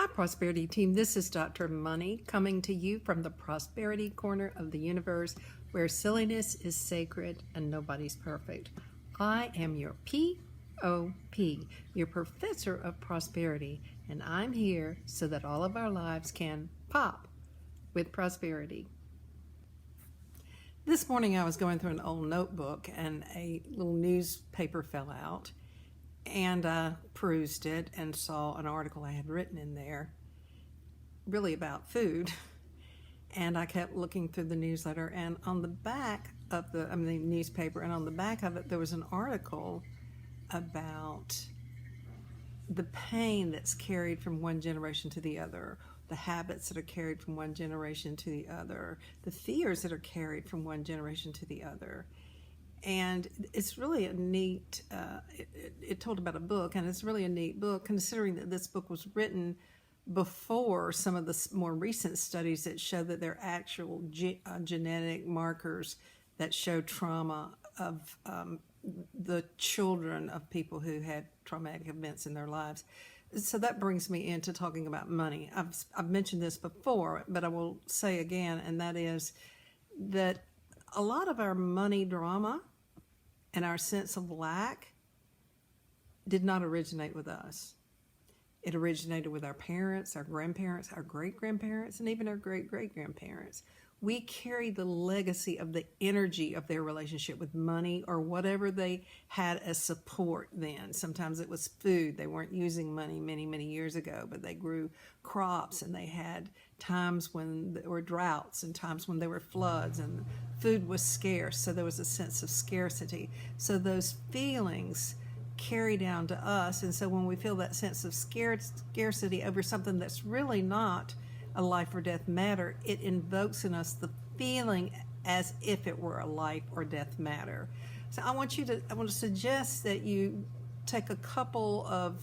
Hi, Prosperity Team. This is Dr. Money coming to you from the Prosperity Corner of the universe where silliness is sacred and nobody's perfect. I am your P.O.P., your Professor of Prosperity, and I'm here so that all of our lives can pop with prosperity. This morning I was going through an old notebook and a little newspaper fell out. And I perused it and saw an article I had written in there, really about food. And I kept looking through the newsletter, and on the back of the newspaper, and on the back of it, there was an article about the pain that's carried from one generation to the other, the habits that are carried from one generation to the other, the fears that are carried from one generation to the other. And it's really a neat, it told about a book, and it's really a neat book considering that this book was written before some of the more recent studies that show that there are actual genetic markers that show trauma of the children of people who had traumatic events in their lives. So that brings me into talking about money. I've mentioned this before, but I will say again, and that is that a lot of our money drama and our sense of lack did not originate with us. It originated with our parents, our grandparents, our great-grandparents, and even our great-great-grandparents. We carry the legacy of the energy of their relationship with money or whatever they had as support then. Sometimes it was food. They weren't using money many, many years ago, but they grew crops, and they had times when there were droughts and times when there were floods, and food was scarce, so there was a sense of scarcity. So those feelings carry down to us, and so when we feel that sense of scarcity over something that's really not a life or death matter, it invokes in us the feeling as if it were a life or death matter. So I want to suggest that you take a couple of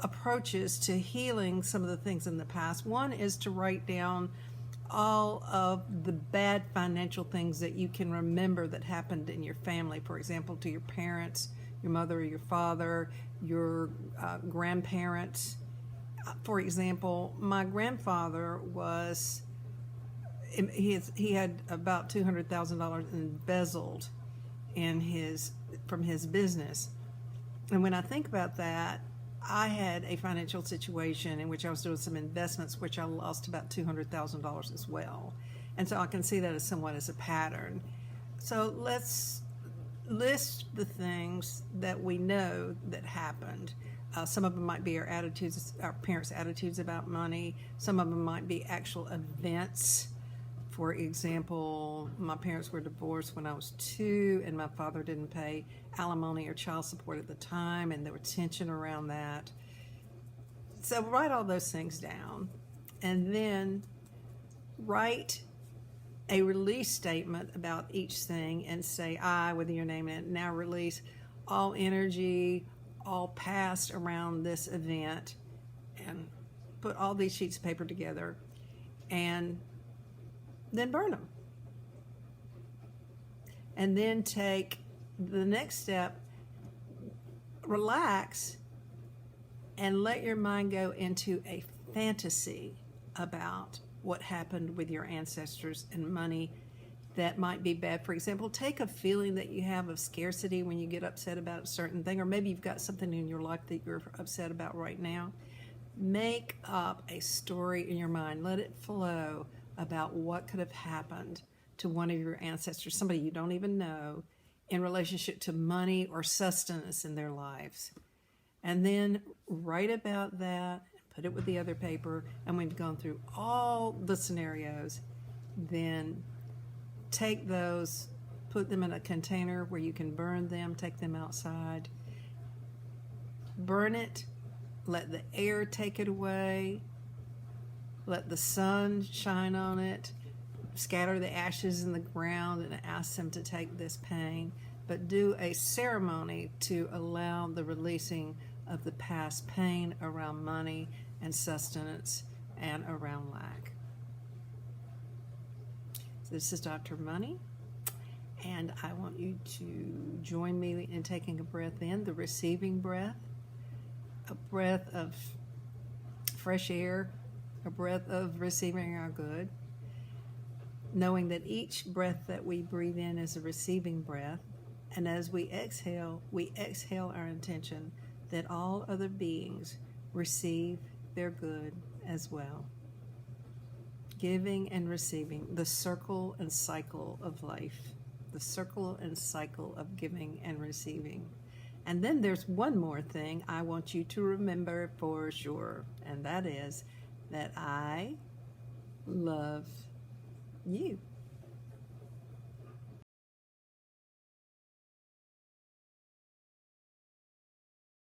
approaches to healing some of the things in the past. One is to write down all of the bad financial things that you can remember that happened in your family. For example, to your parents, your mother or your father, your grandparents. For example, my grandfather he had about $200,000 embezzled from his business. And when I think about that, I had a financial situation in which I was doing some investments, which I lost about $200,000 as well. And so I can see that as somewhat as a pattern. So let's list the things that we know that happened. Some of them might be our parents' attitudes about money. Some of them might be actual events. For example, my parents were divorced when I was 2, and my father didn't pay alimony or child support at the time, and there was tension around that. So write all those things down, and then write a release statement about each thing and say, I, with your name in it, now release all energy, all past around this event, and put all these sheets of paper together and then burn them. And then take the next step, relax, and let your mind go into a fantasy about what happened with your ancestors and money that might be bad. For example, take a feeling that you have of scarcity when you get upset about a certain thing, or maybe you've got something in your life that you're upset about right now. Make up a story in your mind. Let it flow about what could have happened to one of your ancestors, somebody you don't even know, in relationship to money or sustenance in their lives. And then write about that, put it with the other paper, and when you've gone through all the scenarios, then take those, put them in a container where you can burn them, take them outside, burn it, let the air take it away, let the sun shine on it, scatter the ashes in the ground, and ask them to take this pain, but do a ceremony to allow the releasing of the past pain around money and sustenance and around lack. So this is Dr. Money, and I want you to join me in taking a breath in, the receiving breath, a breath of fresh air, a breath of receiving our good, knowing that each breath that we breathe in is a receiving breath. And as we exhale our intention that all other beings receive their good as well. Giving and receiving, the circle and cycle of life, the circle and cycle of giving and receiving. And then there's one more thing I want you to remember for sure, and that is that I love you.